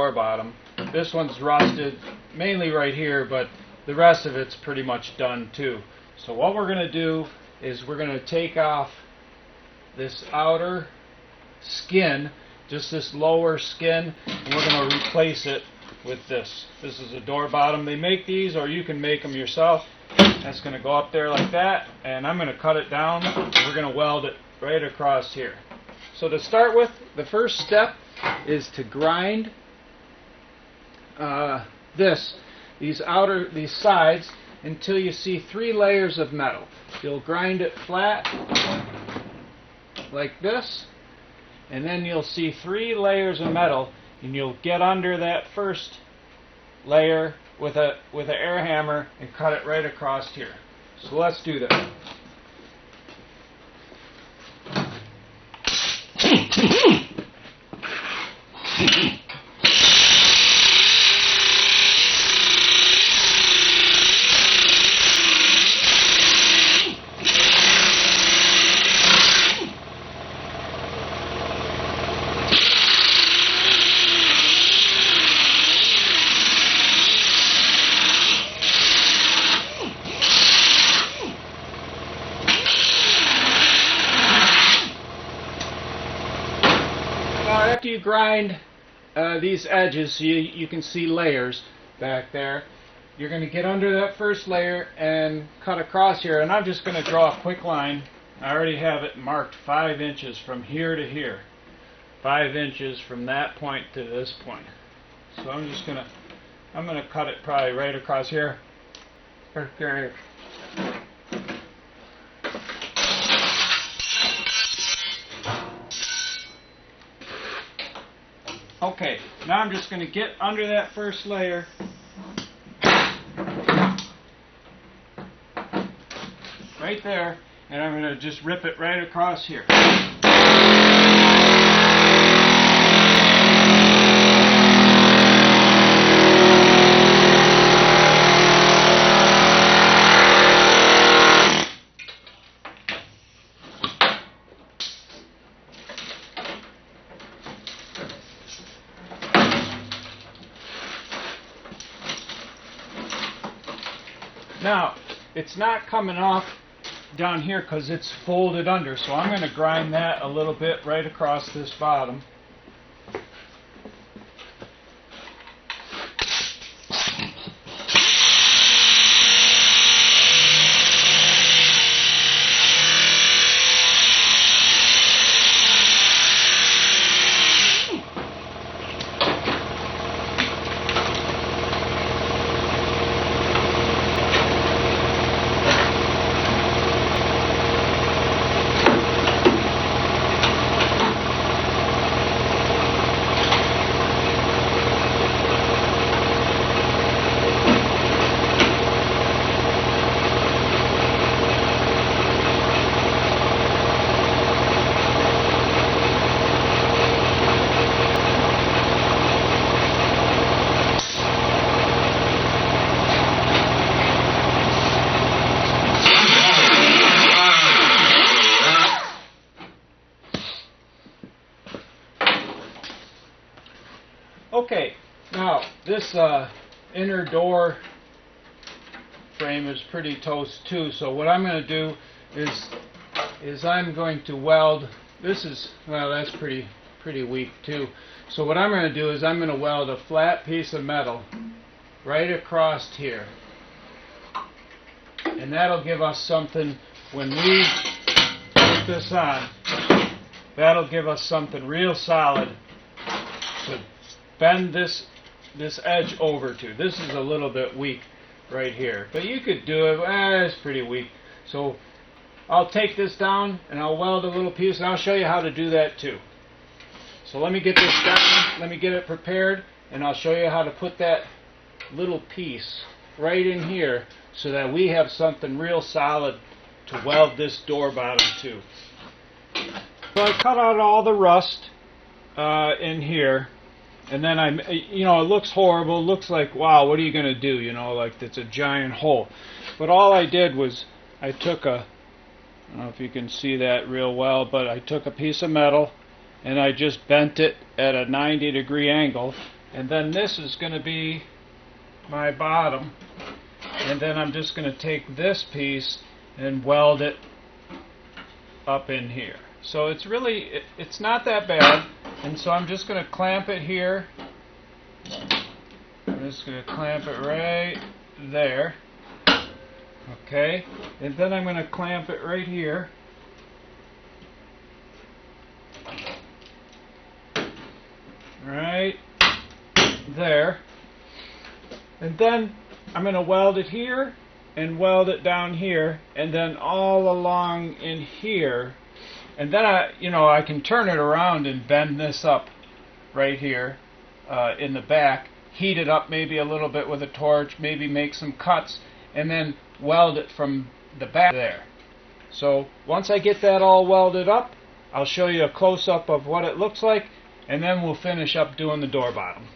door bottom. This one's rusted, mainly right here, but the rest of it's pretty much done too. So what we're going to do is we're going to take off this outer skin, just this lower skin, and we're going to replace it with this. This is a door bottom. They make these, or you can make them yourself. That's going to go up there like that, and I'm going to cut it down, and we're going to weld it right across here. So to start with, the first step is to grind these sides until you see 3 layers of metal. You'll grind it flat like this, and then you'll see 3 layers of metal, and you'll get under that first layer with an air hammer and cut it right across here. So let's do that. Now after you grind these edges, so you can see layers back there, you're going to get under that first layer and cut across here. And I'm just going to draw a quick line. I already have it marked 5 inches from here to here. 5 inches from that point to this point. So I'm going to cut it probably right across here. Okay. Okay, now I'm just going to get under that first layer, right there, and I'm going to just rip it right across here. Now, it's not coming off down here because it's folded under, so I'm going to grind that a little bit right across this bottom. Okay, now this inner door frame is pretty toast too, so what I'm going to do is I'm going to weld. This is, well, that's pretty weak too. So what I'm going to do is I'm going to weld a flat piece of metal right across here, and that'll give us something when we put this on. That'll give us something real solid to bend this edge over to. This is a little bit weak right here, but you could do it. It's pretty weak. So I'll take this down and I'll weld a little piece, and I'll show you how to do that too. So let me get this down, let me get it prepared, and I'll show you how to put that little piece right in here so that we have something real solid to weld this door bottom to. So I cut out all the rust in here. And then it looks horrible. It looks like, wow, what are you going to do? Like it's a giant hole. But all I did was I took I don't know if you can see that real well, but I took a piece of metal and I just bent it at a 90-degree angle and then this is going to be my bottom, and then I'm just going to take this piece and weld it up in here. So it's really, it's not that bad, and so I'm just going to clamp it here. I'm just going to clamp it right there. Okay, and then I'm going to clamp it right here. Right there. And then I'm going to weld it here and weld it down here and then all along in here. And then I can turn it around and bend this up right here in the back, heat it up maybe a little bit with a torch, maybe make some cuts, and then weld it from the back there. So once I get that all welded up, I'll show you a close-up of what it looks like, and then we'll finish up doing the door bottom.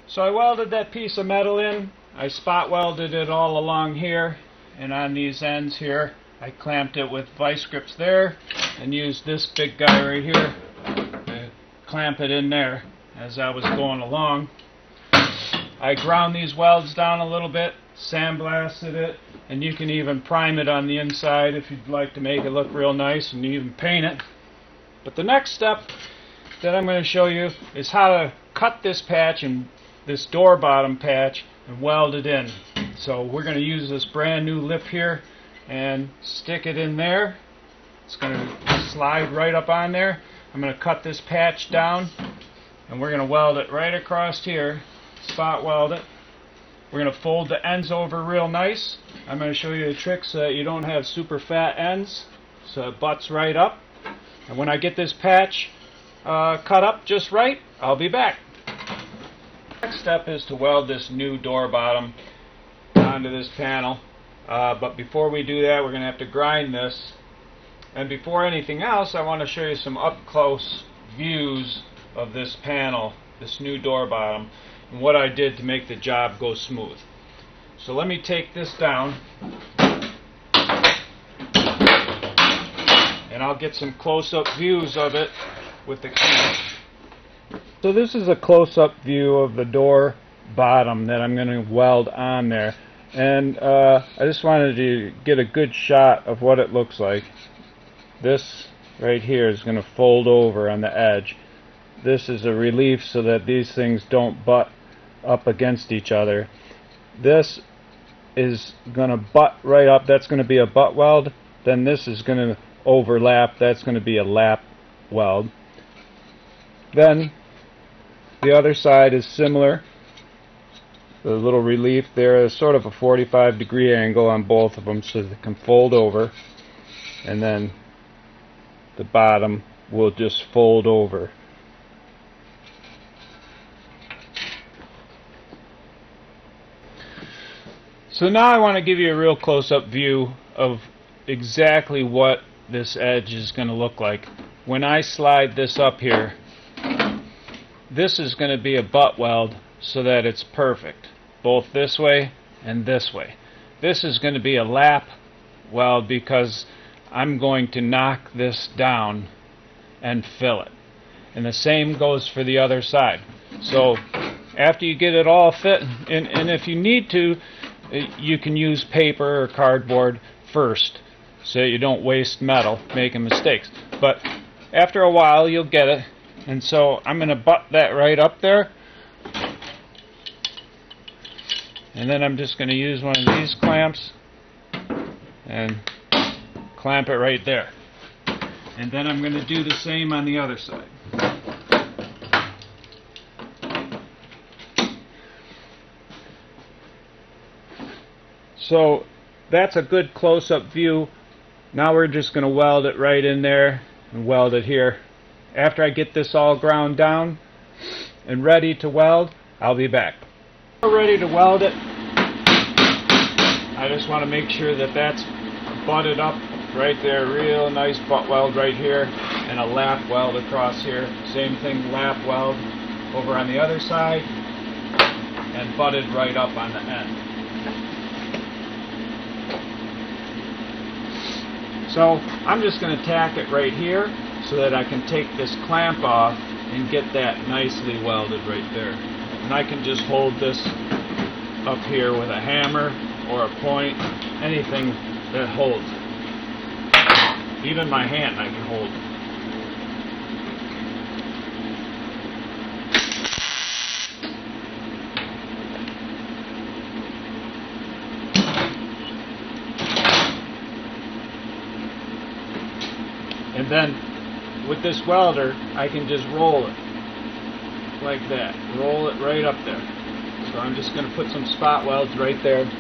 So I welded that piece of metal in. I spot welded it all along here, and on these ends here I clamped it with vice grips there and used this big guy right here to clamp it in there as I was going along. I ground these welds down a little bit, sandblasted it, and you can even prime it on the inside if you'd like to make it look real nice, and even paint it. But the next step that I'm going to show you is how to cut this patch and this door bottom patch and weld it in. So we're going to use this brand new lip here and stick it in there. It's going to slide right up on there. I'm going to cut this patch down, and we're going to weld it right across here, spot weld it. We're going to fold the ends over real nice. I'm going to show you a trick so that you don't have super fat ends, so it butts right up. And when I get this patch cut up just right, I'll be back. Next step is to weld this new door bottom onto this panel. But before we do that, we're going to have to grind this. And before anything else, I want to show you some up-close views of this panel, this new door bottom, and what I did to make the job go smooth. So let me take this down, and I'll get some close-up views of it with the camera. So this is a close-up view of the door bottom that I'm going to weld on there, and I just wanted to get a good shot of what it looks like. This right here is going to fold over on the edge. This is a relief so that these things don't butt up against each other. This is going to butt right up. That's going to be a butt weld. Then this is going to overlap. That's going to be a lap weld. Then the other side is similar. The little relief there is sort of a 45-degree angle on both of them so they can fold over. And then the bottom will just fold over. So now I want to give you a real close-up view of exactly what this edge is going to look like. When I slide this up here, this is going to be a butt weld so that it's perfect, both this way and this way. This is going to be a lap weld because I'm going to knock this down and fill it. And the same goes for the other side. So after you get it all fit, and if you need to, you can use paper or cardboard first so you don't waste metal making mistakes. But after a while you'll get it, and so I'm going to butt that right up there, and then I'm just going to use one of these clamps and clamp it right there. And then I'm going to do the same on the other side. So that's a good close-up view. Now we're just going to weld it right in there and weld it here. After I get this all ground down and ready to weld, I'll be back. We're ready to weld it. I just want to make sure that that's butted up right there, real nice butt weld right here, and a lap weld across here. Same thing, lap weld over on the other side, and butted right up on the end. So I'm just going to tack it right here so that I can take this clamp off and get that nicely welded right there. And I can just hold this up here with a hammer or a point, anything that holds. Even my hand I can hold. And then with this welder, I can just roll it like that. Roll it right up there. So I'm just going to put some spot welds right there.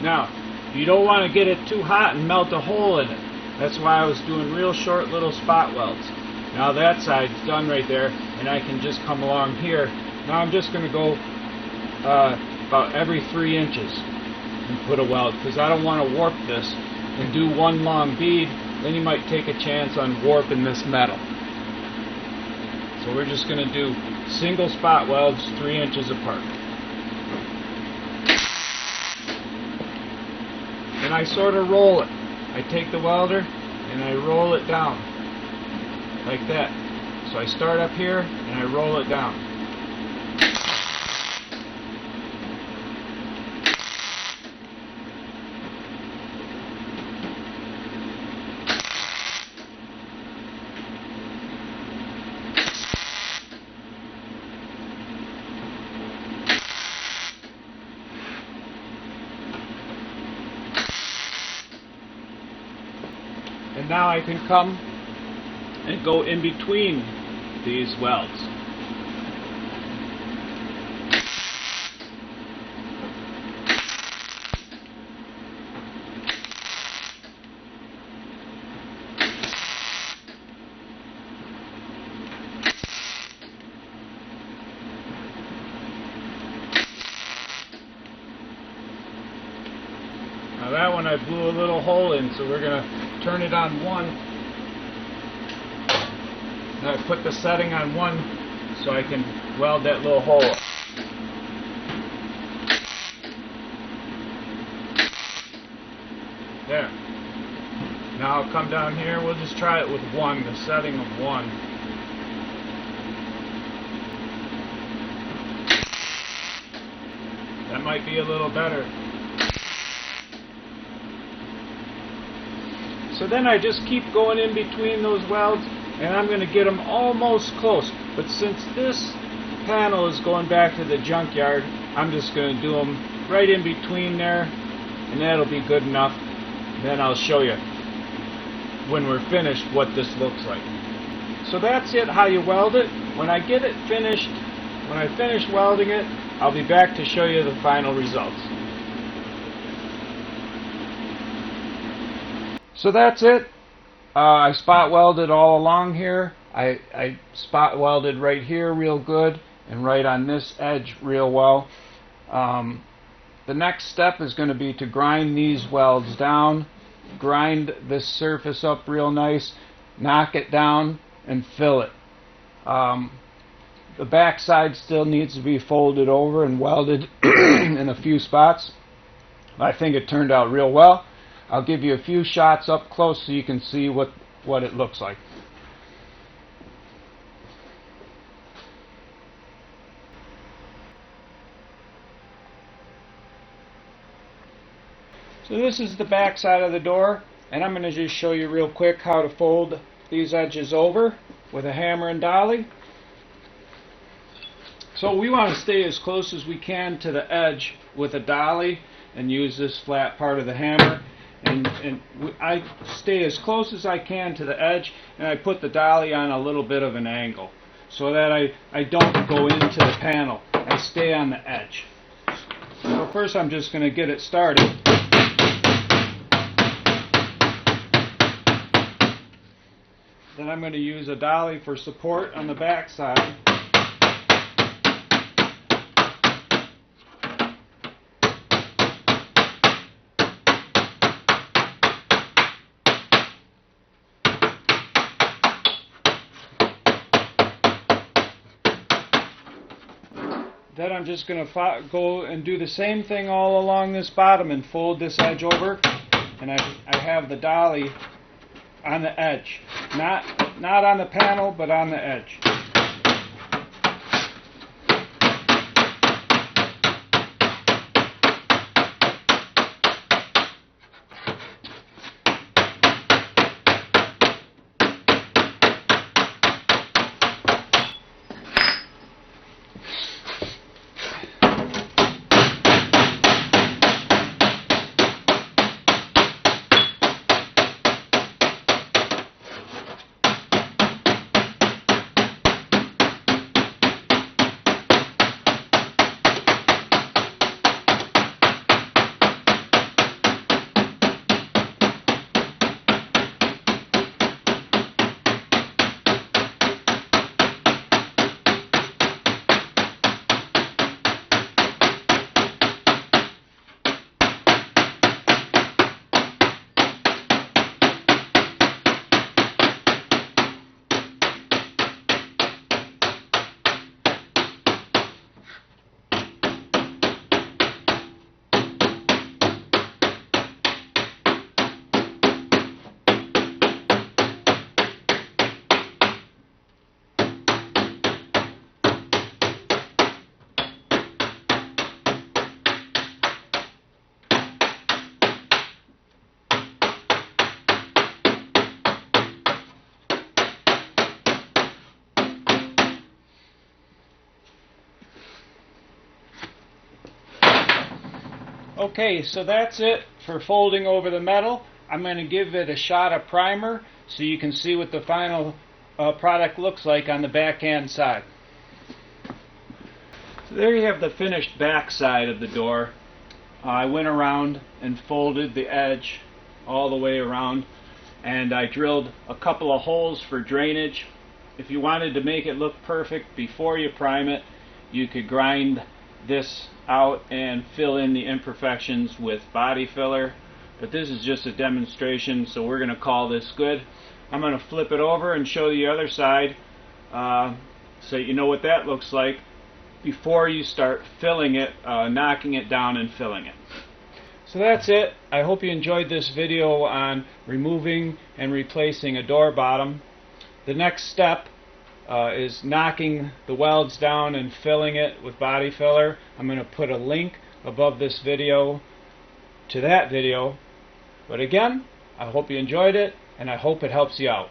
Now, you don't want to get it too hot and melt a hole in it. That's why I was doing real short little spot welds. Now that side's done right there, and I can just come along here. Now I'm just going to go about every 3 inches and put a weld, because I don't want to warp this and do one long bead. Then you might take a chance on warping this metal. So we're just going to do single spot welds 3 inches apart. And I sort of roll it. I take the welder and I roll it down like that. So I start up here and I roll it down. And now I can come and go in between these welds. Now that one I blew a little hole in, so we're going to turn it on 1. And I put the setting on 1 so I can weld that little hole. There. Now I'll come down here, we'll just try it with 1, the setting of 1. That might be a little better. So then I just keep going in between those welds, and I'm going to get them almost close. But since this panel is going back to the junkyard, I'm just going to do them right in between there, and that'll be good enough. Then I'll show you when we're finished what this looks like. So that's it, how you weld it. When I get it finished, when I finish welding it, I'll be back to show you the final results. So that's it. I spot welded all along here. I spot welded right here real good and right on this edge real well. The next step is going to be to grind these welds down, grind this surface up real nice, knock it down, and fill it. The back side still needs to be folded over and welded in a few spots. I think it turned out real well. I'll give you a few shots up close so you can see what it looks like. So this is the back side of the door, and I'm going to just show you real quick how to fold these edges over with a hammer and dolly. So we want to stay as close as we can to the edge with a dolly and use this flat part of the hammer. And I stay as close as I can to the edge, and I put the dolly on a little bit of an angle so that I don't go into the panel. I stay on the edge. So first I'm just going to get it started. Then I'm going to use a dolly for support on the back side. Then I'm just going to go and do the same thing all along this bottom and fold this edge over. And I have the dolly on the edge. Not on the panel, but on the edge. Okay, so that's it for folding over the metal. I'm going to give it a shot of primer so you can see what the final product looks like on the backhand side. So there you have the finished back side of the door. I went around and folded the edge all the way around, and I drilled a couple of holes for drainage. If you wanted to make it look perfect before you prime it, you could grind this out and fill in the imperfections with body filler, but this is just a demonstration, so we're going to call this good. I'm going to flip it over and show the other side so you know what that looks like before you start filling it, knocking it down and filling it. So that's it. I hope you enjoyed this video on removing and replacing a door bottom. The next step is knocking the welds down and filling it with body filler. I'm going to put a link above this video to that video. But again, I hope you enjoyed it, and I hope it helps you out.